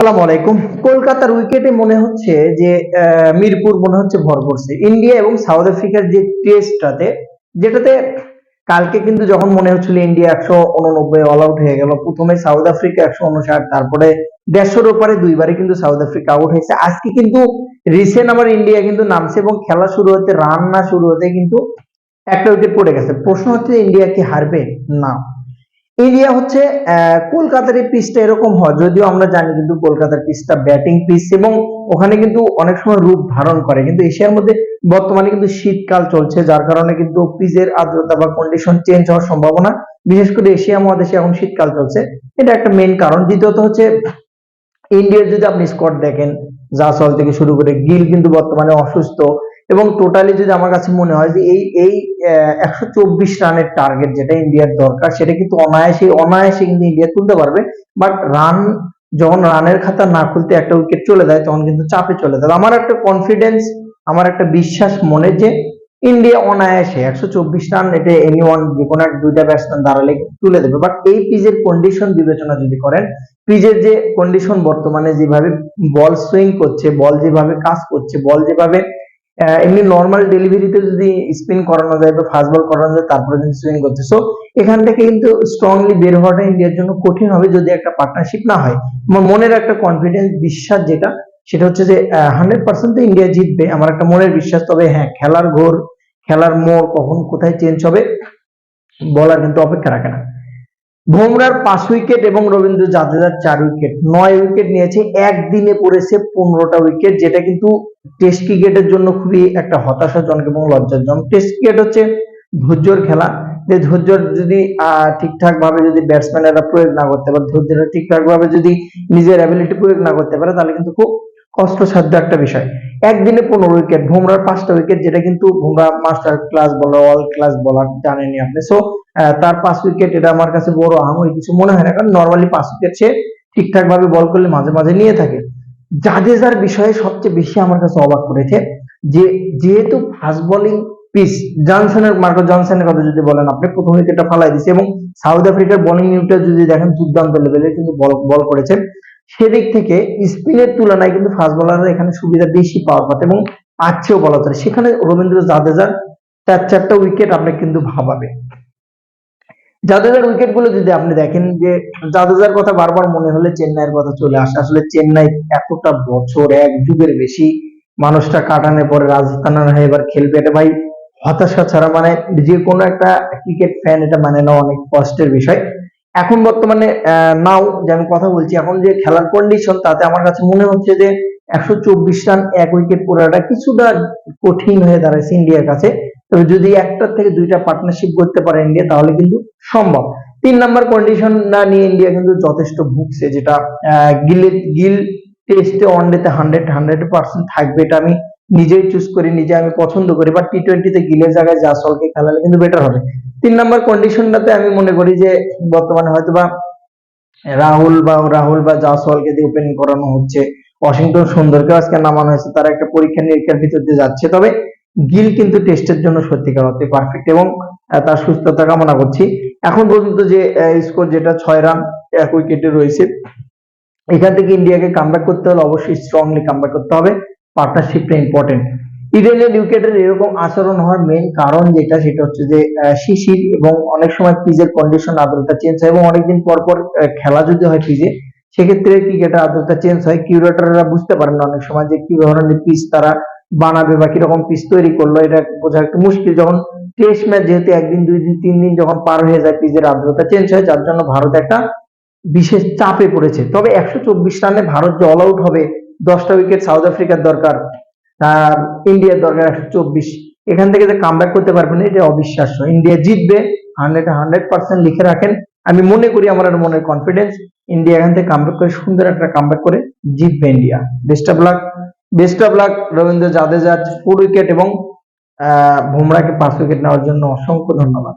আসসালামু আলাইকুম। কলকাতার উইকেটে মনে হচ্ছে যে মিরপুর মনে হচ্ছে ভর করছে ইন্ডিয়া এবং সাউথ আফ্রিকার যে টেস্টটাতে, যেটাতে কালকে কিন্তু যখন মনে হচ্ছিল ইন্ডিয়া 189 অল আউট হয়ে গেল, প্রথমে সাউথ আফ্রিকা 159, তারপরে 150-র ওপারে দুইবারই কিন্তু সাউথ আফ্রিকা আউট হয়েছে। আজকে কিন্তু রিসেন্ট আমার ইন্ডিয়া কিন্তু নামছে এবং খেলা শুরু হতে, রান না শুরু হতে কিন্তু একটা উইকেট পড়ে গেছে। প্রশ্ন হচ্ছে ইন্ডিয়া কি হারবে? না, ইন্ডিয়া হচ্ছে কলকাতার এই পিচটা এরকম হয়, যদিও আমরা জানি কিন্তু কলকাতার পিচটা ব্যাটিং পিচ এবং ওখানে কিন্তু অনেক সময় রূপ ধারণ করে, কিন্তু এশিয়ার মধ্যে বর্তমানে কিন্তু শীতকাল চলছে, যার কারণে কিন্তু পিচের আর্দ্রতা বা কন্ডিশন চেঞ্জ হওয়ার সম্ভাবনা, বিশেষ করে এশিয়া মহাদেশে এখন শীতকাল চলছে, এটা একটা মেইন কারণ। দ্বিতীয়ত হচ্ছে ইন্ডিয়ার যদি আপনি স্কোয়াড দেখেন, জাসওয়াল থেকে শুরু করে গিল কিন্তু বর্তমানে অসুস্থ, এবং টোটালি যদি আমার কাছে মনে হয় যে এই এই 124 রানের টার্গেট যেটা ইন্ডিয়ার দরকার, সেটা কিন্তু অনায়াসে অনায়াসে কিন্তু ইন্ডিয়া তুলতে পারবে। বাট যখন রানের খাতা না খুলতে একটা উইকেট চলে যায়, তখন কিন্তু চাপে চলে যায়। আমার একটা কনফিডেন্স, আমার একটা বিশ্বাস মনে, যে ইন্ডিয়া অনায়াসে 124 রান, এটা এনিওয়ান যে কোনো দুইটা ব্যাটসম্যান দাঁড়ালে তুলে দেবে। বাট এই পিচের কন্ডিশন বিবেচনা যদি করেন, পিচের যে কন্ডিশন বর্তমানে, যেভাবে বল সুইং করছে, বল যেভাবে কাজ করছে, বল যেভাবে এমনি নর্মাল ডেলিভারিতে যদি স্পিন করানো যায় বা ফাস্ট বল করানো যায়, তারপরে কিন্তু সুইং করছে, সো এখান থেকে কিন্তু স্ট্রংলি বের হওয়াটা ইন্ডিয়ার জন্য কঠিন হবে যদি একটা পার্টনারশিপ না হয়। আমার মনের একটা কনফিডেন্স, বিশ্বাস যেটা, সেটা হচ্ছে যে 100% তো ইন্ডিয়া জিতবে, আমার একটা মনের বিশ্বাস। তবে হ্যাঁ, খেলার ঘোর, খেলার মোড় কখন কোথায় চেঞ্জ হবে বলার কিন্তু অপেক্ষা রাখে না। বুমরার 5 উইকেট এবং রবীন্দ্র জাদেজার 4 উইকেট, 9 উইকেট নিয়েছে, একদিনে পড়েছে 15টা উইকেট, যেটা কিন্তু টেস্ট ক্রিকেটের জন্য খুবই একটা হতাশাজনক এবং লজ্জাজনক। টেস্ট ক্রিকেট হচ্ছে ধৈর্যর খেলা, যে ধৈর্য যদি ঠিকঠাক ভাবে যদি ব্যাটসম্যানেরা প্রয়োগ না করতে পারে, ধৈর্যটা ঠিকঠাক ভাবে যদি নিজের অ্যাবিলিটি প্রয়োগ না করতে পারে, তাহলে কিন্তু খুব কষ্টসাধ্য একটা বিষয়। একদিনে 15 উইকেট, বুমরার 5টা উইকেট, যেটা কিন্তু বুমরা মাস্টার ক্লাস বলার, অল ক্লাস বলার, জানেনই আপনি। সো তার 5 উইকেট, এটা আমার কাছে বড় আহামরি কিছু মনে হয় না, কারণ নর্মালি 5 উইকেট সে ঠিকঠাক ভাবে বল করলে মাঝে মাঝে নিয়ে থাকে। জাদেজার বিষয়ে সবচেয়ে বেশি আমার কাছে অবাক করেছে যে, যেহেতু ফাস্ট বোলিং পিচ, মার্কো জনসনের কথা যদি বলেন, আপনি প্রথম উইকেটটা ফালাই দিচ্ছে, এবং সাউথ আফ্রিকার বোলিং ইউনিটটা যদি দেখেন, দুর্দান্ত লেভেলের কিন্তু বল বল করেছেন। সেদিক থেকে স্পিনের তুলনায় কিন্তু ফাস্ট বোলাররা এখানে সুবিধা বেশি পাওয়ার কথা, এবং পাচ্ছেও বলা চলে। সেখানে রবীন্দ্র জাদেজার 4-4টা উইকেট আপনাকে কিন্তু ভাবাবে। জাদেজার উইকেট গুলো যদি আপনি দেখেন, যে জাদেজার কথা বারবার মনে হলে চেন্নাইয়ের কথা চলে আসে। আসলে চেন্নাই এতটা বছর, এক যুগের বেশি মানুষটা কাটানোর পরে রাজস্থানের হয়ে এবার খেলবে, এটা ভাই হতাশা ছাড়া মানে যে কোনো একটা ক্রিকেট ফ্যান এটা মানে নেওয়া অনেক কষ্টের বিষয়। এখন বর্তমানে নাও যে আমি কথা বলছি, এখন যে খেলার কন্ডিশন, তাতে আমার কাছে মনে হচ্ছে যে 124 রান 1 উইকেট পড়াটা কিছুটা কঠিন হয়ে দাঁড়াচ্ছে ইন্ডিয়ার কাছে। তবে যদি একটা থেকে দুইটা পার্টনারশিপ করতে পারে ইন্ডিয়া, তাহলে কিন্তু সম্ভব। 3 নাম্বার কন্ডিশন না নিয়ে ইন্ডিয়া কিন্তু যথেষ্ট ভুগছে, যেটা গিল টেস্টে, ওয়ানডেতে 100% থাকবে, এটা আমি নিজেই চুজ করি, নিজে আমি পছন্দ করি। বা টি20তে গিলের জায়গায় জাসওয়ালকে খেলালে কিন্তু বেটার হবে। 3 নাম্বার কন্ডিশনটাতে আমি মনে করি যে বর্তমানে হয়তোবা রাহুল বা জাসওয়ালকে দিয়ে ওপেনিং করানো হচ্ছে। ওয়াশিংটন সুন্দরকে আজকে নামানো হয়েছে, তারা একটা পরীক্ষা নিরীক্ষার ভিতর দিয়ে যাচ্ছে। তবে গিল কিন্তু টেস্টের জন্য সত্যিকার অর্থে পারফেক্ট, এবং তার সুস্থতা কামনা করছি। এখন পর্যন্ত যে স্কোর, যেটা 6 রান 1 উইকেটে রয়েছে, এখান থেকে ইন্ডিয়াকে কামব্যাক করতে হলে অবশ্যই স্ট্রংলি কামব্যাক করতে হবে। পার্টনারশিপটা ইম্পর্টেন্ট। ইডেনের উইকেটের এরকম আচরণ হওয়ার মেইন কারণ যেটা, সেটা হচ্ছে যে শিশির, এবং অনেক সময় পিচের কন্ডিশন, আর্দ্রতা চেঞ্জ হয়, এবং অনেকদিন পর পর খেলা যদি হয় পিচে, সেক্ষেত্রে ক্রিকেটের আর্দ্রতা চেঞ্জ হয়। কিউরেটররা বুঝতে পারেন না অনেক সময় যে কি ধরনের পিচ তারা বানাবে বা কিরকম পিচ তৈরি করলো, এটা বোঝা একটু মুশকিল। যখন টেস্ট ম্যাচ, যেহেতু 1 দিন 2 দিন 3 দিন যখন পার হয়ে যায়, পিচের আর্দ্রতা চেঞ্জ হয়, যার জন্য ভারত একটা বিশেষ চাপে পড়েছে। তবে 124 রানে ভারত যে অল আউট হবে, 10টা উইকেট সাউথ আফ্রিকার দরকার, আর ইন্ডিয়ার দরকার 124, এখান থেকে যে কামব্যাক করতে পারবে না, এটা অবিশ্বাস্য। ইন্ডিয়া জিতবে, 100% লিখে রাখেন। আমি মনে করি, আমার আর মনের কনফিডেন্স, ইন্ডিয়া এখান থেকে কামব্যাক করে, সুন্দর একটা কামব্যাক করে জিতবে India. Best of luck, best of luck Rabindra Jadeja 4 wicket এবং বুমরাকে 5 উইকেট নেওয়ার জন্য অসংখ্য ধন্যবাদ।